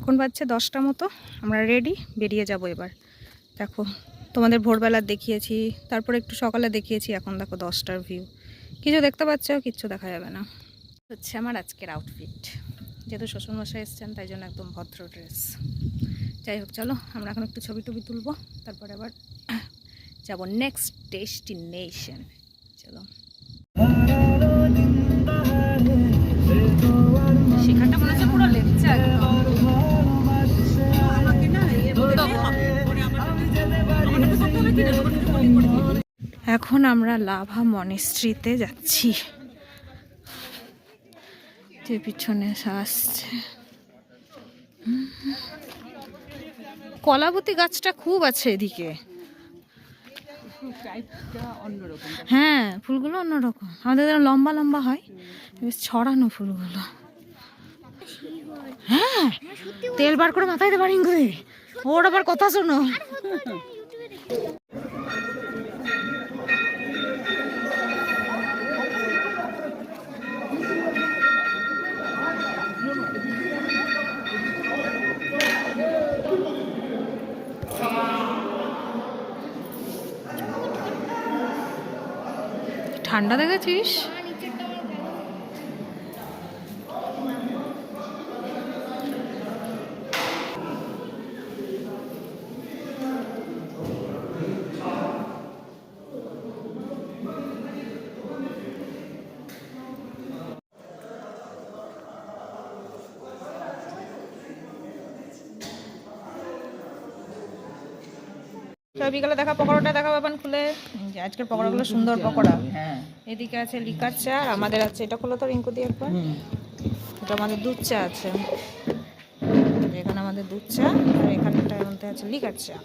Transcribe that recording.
এখন বাজছে 10টা মতো, আমরা রেডি, বেরিয়ে যাব এবার। দেখো তোমাদের ভোরবেলার দেখিয়েছি, তারপর একটু সকালে দেখিয়েছি, এখন দেখো 10টার ভিউ। কিছু দেখতে পাচ্ছ? কিচ্ছু দেখা যাবে না। হচ্ছে আমার আজকের আউটফিট, যেহেতু শ্বশুরমশাই এসছেন তাই জন্য একদম ভদ্র ড্রেস। যাই হোক, চলো আমরা এখন একটু ছবি টবি তুলবো, তারপরে আবার যাব নেক্সট ডেস্টিনেশন। চলো, সেখানটা মনে হচ্ছে পুরো লেকচা একদম। এখন আমরা লাভা মনেস্ট্রিতে যাচ্ছি, যে পিছনে আসছে। কলাবতী গাছটা খুব আছে এদিকে। হ্যাঁ, ফুলগুলো অন্যরকম, আমাদের লম্বা লম্বা হয়, বেশ ছড়ানো ফুলগুলো। হ্যাঁ, তেল বার করে মাথায় দেবার ইঙ্গুরে, ওর আবার কথা শোনো। ঠান্ডা দেখেছিস? বিকালে দেখা পকোড়াটা দেখা পাবেন খুলে, যে আজকের পকোড়াগুলো সুন্দর পকোড়া। এদিকে আছে লিকার চা, আর আমাদের আছে, এটা খোলো তো রিঙ্কু দিয়ে একবার, এটা আমাদের দুধ চা আছে। এখানে আমাদের দুধ চা, আর এখানটার মধ্যে আছে লিকার চা।